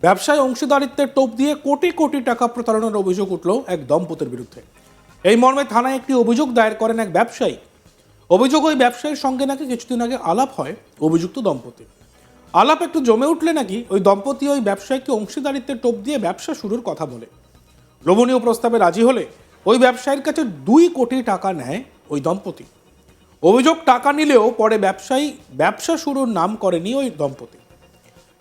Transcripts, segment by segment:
ব্যবসায় অংশীদারিত্বের টোপ দিয়ে কোটি কোটি টাকা প্রতারণার অভিযোগ উঠল এক দম্পতির বিরুদ্ধে। এই মর্মে থানায় একটি অভিযোগ দায়ের করেন এক ব্যবসায়ী। অভিযোগ, ওই ব্যবসায়ীর সঙ্গে নাকি কিছুদিন আগে আলাপ হয় অভিযুক্ত দম্পতি। আলাপ একটু জমে উঠলে নাকি ওই দম্পতি ওই ব্যবসায়ীকে অংশীদারিত্বের টোপ দিয়ে ব্যবসা শুরুর কথা বলে। লোভনীয় প্রস্তাবে রাজি হলে ওই ব্যবসায়ীর কাছে 2 কোটি টাকা নেয় ওই দম্পতি। অভিযোগ, টাকা নিলেও পরে ব্যবসা শুরুর নাম করেনি ওই দম্পতি।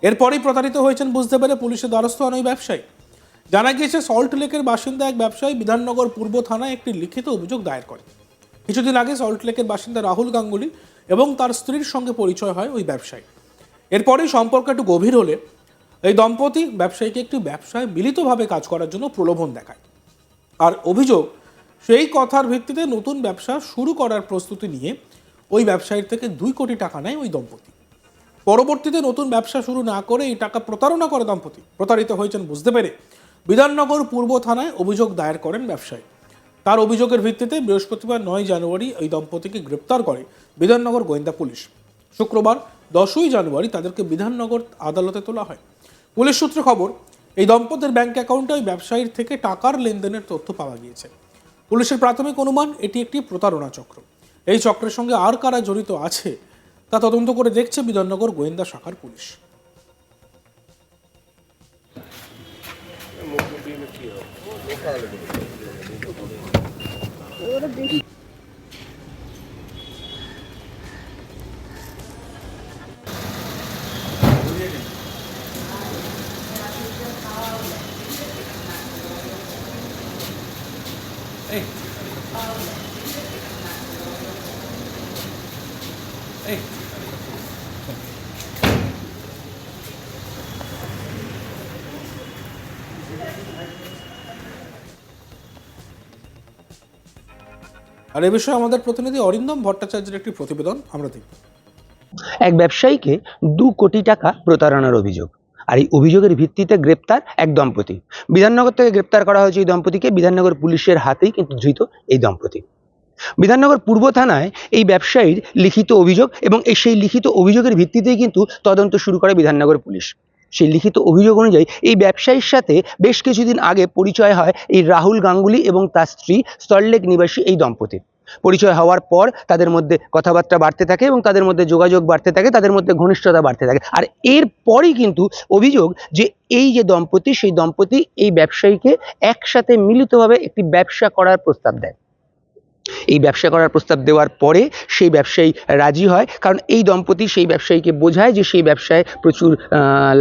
এরপরই প্রতারিত হয়েছেন বুঝতে পেরে পুলিশের দ্বারস্থ হন ওই ব্যবসায়ী। জানা গিয়েছে, সল্ট লেকের বাসিন্দা এক ব্যবসায়ী বিধাননগর পূর্ব থানায় একটি লিখিত অভিযোগ দায়ের করে। কিছুদিন আগে সল্ট লেকের বাসিন্দা রাহুল গাঙ্গুলি এবং তার স্ত্রীর সঙ্গে পরিচয় হয় ওই ব্যবসায়ী। এরপরই সম্পর্ক একটু গভীর হলে এই দম্পতি ব্যবসায়ীকে একটি ব্যবসায় মিলিতভাবে কাজ করার জন্য প্রলোভন দেখায়। আর অভিযোগ, সেই কথার ভিত্তিতে নতুন ব্যবসা শুরু করার প্রস্তুতি নিয়ে ওই ব্যবসায়ীর থেকে 2 কোটি টাকা নেয় ওই দম্পতি। পরবর্তীতে নতুন ব্যবসা শুরু না করে এই টাকা প্রতারণা করে দম্পতি। প্রতারিত হয়েছেন বুঝতে পেরে বিধাননগর পূর্ব থানায় অভিযোগ দায়ের করেন ব্যবসায়ী। তার অভিযোগের ভিত্তিতে বৃহস্পতিবার 9 জানুয়ারি এই দম্পতিকে গ্রেপ্তার করে বিধাননগর গোয়েন্দা পুলিশ। শুক্রবার 10ই জানুয়ারি তাদেরকে বিধাননগর আদালতে তোলা হয়। পুলিশ সূত্রে খবর, এই দম্পতির ব্যাংক অ্যাকাউন্টে ওই ব্যবসায়ীর থেকে টাকার লেনদেনের তথ্য পাওয়া গিয়েছে। পুলিশের প্রাথমিক অনুমান, এটি একটি প্রতারণা চক্র। এই চক্রের সঙ্গে আর কারা জড়িত আছে তা তদন্ত করে দেখছে বিধাননগর গোয়েন্দা শাখার পুলিশ। আর এ বিষয়ে আমাদের প্রতিনিধি অরিন্দম ভট্টাচার্যের একটি প্রতিবেদন আমরা দেখব। এক ব্যবসায়ীকে 2 কোটি টাকা প্রতারণার অভিযোগ, আর এই অভিযোগের ভিত্তিতে গ্রেপ্তার এক দম্পতি। বিধাননগর থেকে গ্রেপ্তার করা হয়েছে এই দম্পতিকে। বিধাননগর পুলিশের হাতেই কিন্তু ধৃত এই দম্পতি। বিধাননগর পূর্ব থানায় এই ব্যবসায়ীর লিখিত অভিযোগ এবং সেই লিখিত অভিযোগের ভিত্তিতেই কিন্তু তদন্ত শুরু করে বিধাননগর পুলিশ। সেই লিখিত অভিযোগ অনুযায়ী এই ব্যবসায়ীর সাথে বেশ কিছুদিন আগে পরিচয় হয় এই রাহুল গাঙ্গুলি এবং তার স্ত্রী সল্টলেক নিবাসী এই দম্পতির। পরিচয় হওয়ার পর তাদের মধ্যে কথাবার্তা বাড়তে থাকে এবং তাদের মধ্যে যোগাযোগ বাড়তে থাকে, তাদের মধ্যে ঘনিষ্ঠতা বাড়তে থাকে। আর এরপরই কিন্তু অভিযোগ যে এই যে দম্পতি, সেই দম্পতি এই ব্যবসায়ীকে একসাথে মিলিতভাবে একটি ব্যবসা করার প্রস্তাব দেয়। এই ব্যবসা করার প্রস্তাব দেওয়ার পরে সেই ব্যবসায়ী রাজি হয়, কারণ এই দম্পতি সেই ব্যবসায়ীকে বোঝায় যে সেই ব্যবসায় প্রচুর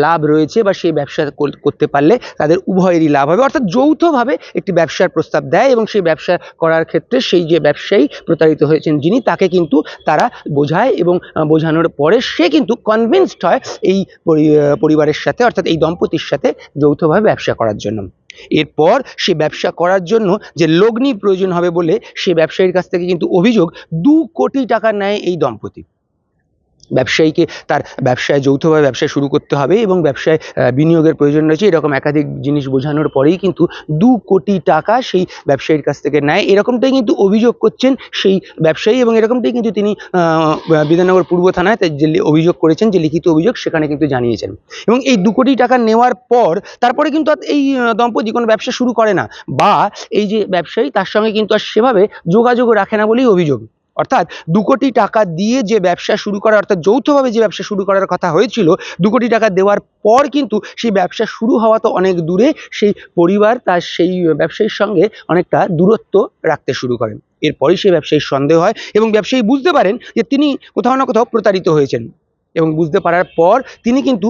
লাভ রয়েছে বা সেই ব্যবসা করতে পারলে তাদের উভয়েরই লাভ হবে। অর্থাৎ যৌথভাবে একটি ব্যবসার প্রস্তাব দেয় এবং সেই ব্যবসা করার ক্ষেত্রে সেই যে ব্যবসায়ী প্রতারিত হয়েছেন যিনি, তাকে কিন্তু তারা বোঝায় এবং বোঝানোর পরে সে কিন্তু কনভিন্সড হয় এই পরিবারের সাথে, অর্থাৎ এই দম্পতির সাথে যৌথভাবে ব্যবসা করার জন্য। এরপর সে ব্যবসা করার জন্য যে লগ্নি প্রয়োজন হবে বলে সে ব্যবসায়ীর কাছ থেকে কিন্তু অভিযোগ 2 কোটি টাকা নেয় এই দম্পতি। ব্যবসায়ীকে তার ব্যবসায় যৌথভাবে ব্যবসা শুরু করতে হবে এবং ব্যবসায় বিনিয়োগের প্রয়োজন রয়েছে, এরকম একাধিক জিনিস বোঝানোর পরেই কিন্তু 2 কোটি টাকা সেই ব্যবসায়ীর কাছ থেকে নেয়। এরকমটাই কিন্তু অভিযোগ করছেন সেই ব্যবসায়ী এবং এরকমটাই কিন্তু তিনি বিধাননগর পূর্ব থানায় যে অভিযোগ করেছেন, যে লিখিত অভিযোগ, সেখানে কিন্তু জানিয়েছেন। এবং এই 2 কোটি টাকা নেওয়ার পর তারপরে কিন্তু এই দম্পতি কোনো ব্যবসা শুরু করে না, বা এই যে ব্যবসায়ী তার সঙ্গে কিন্তু আর সেভাবে যোগাযোগও রাখে না বলেই অভিযোগ। অর্থাৎ 2 কোটি টাকা দিয়ে যে ব্যবসা শুরু করা, অর্থাৎ যৌথভাবে যে ব্যবসা শুরু করার কথা হয়েছিল, 2 কোটি টাকা দেওয়ার পর কিন্তু সেই ব্যবসা শুরু হওয়া তো অনেক দূরে, সেই পরিবার তার সেই ব্যবসায়ীর সঙ্গে অনেকটা দূরত্ব রাখতে শুরু করেন। এরপরই সেই ব্যবসায়ীর সন্দেহ হয় এবং ব্যবসায়ী বুঝতে পারেন যে তিনি কোথাও না কোথাও প্রতারিত হয়েছেন, এবং বুঝতে পারার পর তিনি কিন্তু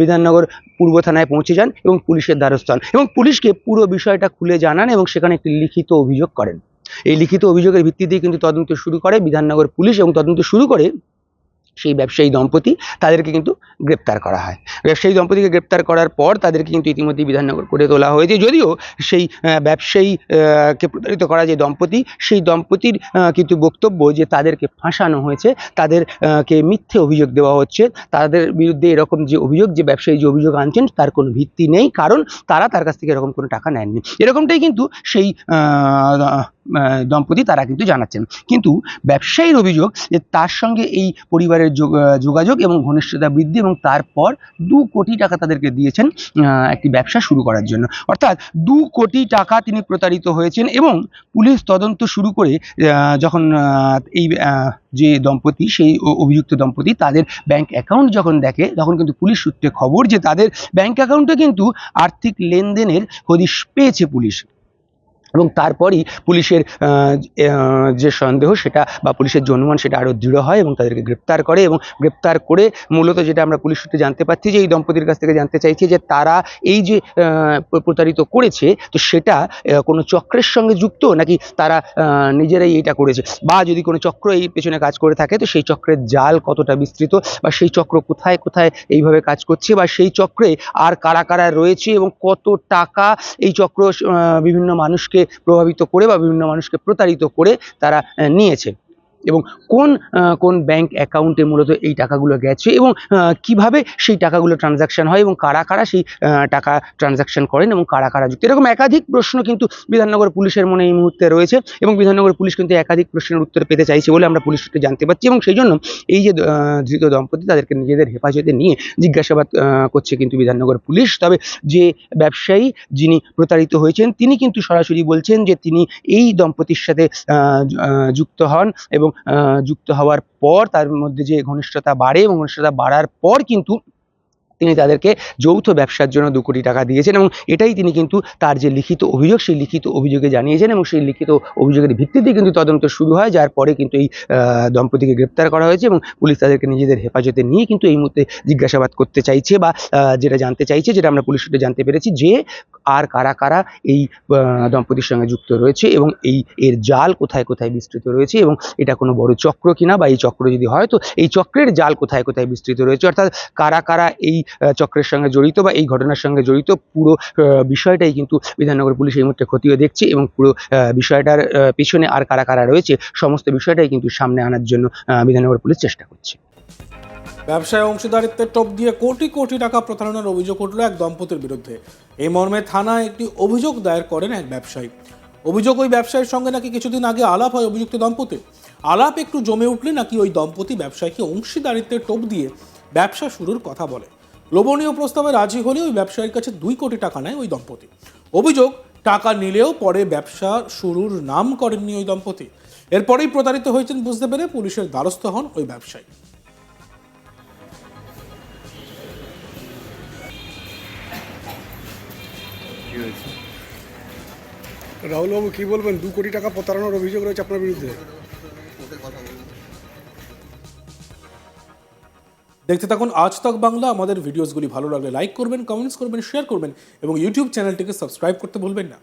বিধাননগর পূর্ব থানায় পৌঁছে যান এবং পুলিশের দ্বারস্থ হন এবং পুলিশকে পুরো বিষয়টা খুলে জানান এবং সেখানে একটি লিখিত অভিযোগ করেন। এই লিখিত অভিযোগের ভিত্তিতেই কিন্তু তদন্ত শুরু করে বিধাননগর পুলিশ এবং তদন্ত শুরু করে সেই ব্যবসায়ী দম্পতি, তাদেরকে কিন্তু গ্রেপ্তার করা হয়। ব্যবসায়ী দম্পতিকে গ্রেপ্তার করার পর তাদেরকে কিন্তু ইতিমধ্যেই বিধাননগর কোর্টে তোলা হয়েছে। যদিও সেই ব্যবসায়ীকে প্রতারিত করা যে দম্পতি, সেই দম্পতির কিন্তু বক্তব্য যে তাদেরকে ফাঁসানো হয়েছে, তাদেরকে মিথ্যে অভিযোগ দেওয়া হচ্ছে, তাদের বিরুদ্ধে এরকম যে অভিযোগ, যে ব্যবসায়ী যে অভিযোগ আনছেন তার কোনো ভিত্তি নেই, কারণ তারা তার কাছ থেকে এরকম কোনো টাকা নেননি। এরকমটাই কিন্তু সেই দম্পতি তারা কিন্তু জানাচ্ছেন। কিন্তু ব্যবসায়ীর অভিযোগ যে তার সঙ্গে এই পরিবারের যোগাযোগ এবং ঘনিষ্ঠতা বৃদ্ধি এবং তারপর 2 কোটি টাকা তাদেরকে দিয়েছেন একটি ব্যবসা শুরু করার জন্য। অর্থাৎ 2 কোটি টাকা তিনি প্রতারিত হয়েছেন এবং পুলিশ তদন্ত শুরু করে যখন এই যে দম্পতি সেই অভিযুক্ত দম্পতি তাদের ব্যাংক অ্যাকাউন্ট যখন দেখে তখন কিন্তু পুলিশ সূত্রে খবর যে তাদের ব্যাংক অ্যাকাউন্টে কিন্তু আর্থিক লেনদেনের হদিশ পেয়েছে পুলিশ। এবং তারপরই পুলিশের যে সন্দেহ সেটা বা পুলিশের যে অনুমান সেটা আরও দৃঢ় হয় এবং তাদেরকে গ্রেপ্তার করে এবং গ্রেপ্তার করে মূলত যেটা আমরা পুলিশ সূত্রে জানতে পারছি যে এই দম্পতির কাছ থেকে জানতে চাইছি যে তারা এই যে প্রতারিত করেছে তো সেটা কোনো চক্রের সঙ্গে যুক্ত নাকি তারা নিজেরাই এটা করেছে, বা যদি কোনো চক্র এই পেছনে কাজ করে থাকে তো সেই চক্রের জাল কতটা বিস্তৃত বা সেই চক্র কোথায় কোথায় এইভাবে কাজ করছে বা সেই চক্রে আর কারা কারা রয়েছে এবং কত টাকা এই চক্র বিভিন্ন মানুষকে প্রভাবিত করে বা বিভিন্ন মানুষকে প্রতারিত করে তারা নিয়েছে এবং কোন কোন ব্যাংক অ্যাকাউন্টে মূলত এই টাকাগুলো গেছে এবং কিভাবে সেই টাকাগুলো ট্রানজাকশন হয় এবং কারা কারা সেই টাকা ট্রানজাকশন করেন এবং কারা কারা যুক্ত। এরকম একাধিক প্রশ্ন কিন্তু বিধাননগর পুলিশের মনে এই মুহূর্তে রয়েছে এবং বিধাননগর পুলিশ কিন্তু একাধিক প্রশ্নের উত্তর পেতে চাইছে বলে আমরা পুলিশ সূত্রে জানতে পারছি এবং সেই জন্য এই যে ধৃত দম্পতি তাদেরকে নিজেদের হেফাজতে নিয়ে জিজ্ঞাসাবাদ করছে কিন্তু বিধাননগর পুলিশ। তবে যে ব্যবসায়ী যিনি প্রতারিত হয়েছেন তিনি কিন্তু সরাসরি বলছেন যে তিনি এই দম্পতির সাথে যুক্ত হন এবং যুক্ত হওয়ার পর তার মধ্যে যে ঘনিষ্ঠতা বাড়ে এবং ঘনিষ্ঠতা বাড়ার পর কিন্তু তিনি তাদেরকে যৌথ ব্যবসার জন্য 2 কোটি টাকা দিয়েছেন এবং এটাই তিনি কিন্তু তার যে লিখিত অভিযোগ সেই লিখিত অভিযোগে জানিয়েছেন এবং সেই লিখিত অভিযোগের ভিত্তিতে কিন্তু তদন্ত শুরু হয়, যার পরে কিন্তু এই দম্পতিকে গ্রেপ্তার করা হয়েছে এবং পুলিশ তাদেরকে নিজেদের হেফাজতে নিয়ে কিন্তু এই মুহূর্তে জিজ্ঞাসাবাদ করতে চাইছে বা যেটা জানতে চাইছে, যেটা আমরা পুলিশ সূত্রে জানতে পেরেছি যে আর কারা কারা এই দম্পতির সঙ্গে যুক্ত রয়েছে এবং এর জাল কোথায় কোথায় বিস্তৃত রয়েছে এবং এটা কোনো বড় চক্র কিনা বা এই চক্র যদি হয় তো এই চক্রের জাল কোথায় কোথায় বিস্তৃত রয়েছে, অর্থাৎ কারা কারা এই চক্রের সঙ্গে জড়িত বা এই ঘটনার সঙ্গে জড়িত পুরো বিষয়টাই কিন্তু বিধাননগর পুলিশ এই মুহূর্তে খতিয়ে দেখছে এবং পুরো বিষয়টার পিছনে আর কারা কারা রয়েছে সমস্ত বিষয়টাই কিন্তু সামনে আনার জন্য বিধাননগর পুলিশ চেষ্টা করছে। ব্যবসায় অংশীদারিত্বের টোপ দিয়ে কোটি কোটি টাকা প্রতারণার অভিযোগ উঠল এক দম্পতির বিরুদ্ধে। এই মর্মে থানায় একটি অভিযোগ দায়ের করেন এক ব্যবসায়ী। অভিযোগ ওই ব্যবসায়ীর সঙ্গে নাকি কিছুদিন আগে আলাপ হয় অভিযুক্ত দম্পতি। আলাপ একটু জমে উঠলে নাকি ওই দম্পতি ব্যবসায়ীকে অংশীদারিত্বের টোপ দিয়ে ব্যবসা শুরুর কথা বলে। লোভনীয় প্রস্তাবে রাজি হলে ওই ব্যবসায়ীর কাছে 2 কোটি টাকা নেয় ওই দম্পতি। অভিযোগ টাকা নিলেও পরে ব্যবসা শুরুর নাম করেননি ওই দম্পতি। এরপরেই প্রতারিত হয়েছেন বুঝতে পেরে পুলিশের দ্বারস্থ হন ওই ব্যবসায়ী। রাহুলবাবু কি বলবেন, 2 কোটি টাকা প্রতারণার অভিযোগ রয়েছে আপনার বিরুদ্ধে? দেখতে থাকুন আজ তক বাংলা। আমাদের ভিডিওসগুলি ভালো লাগলে লাইক করবেন, কমেন্টস করবেন, শেয়ার করবেন এবং ইউটিউব চ্যানেলটিকে সাবস্ক্রাইব করতে ভুলবেন না।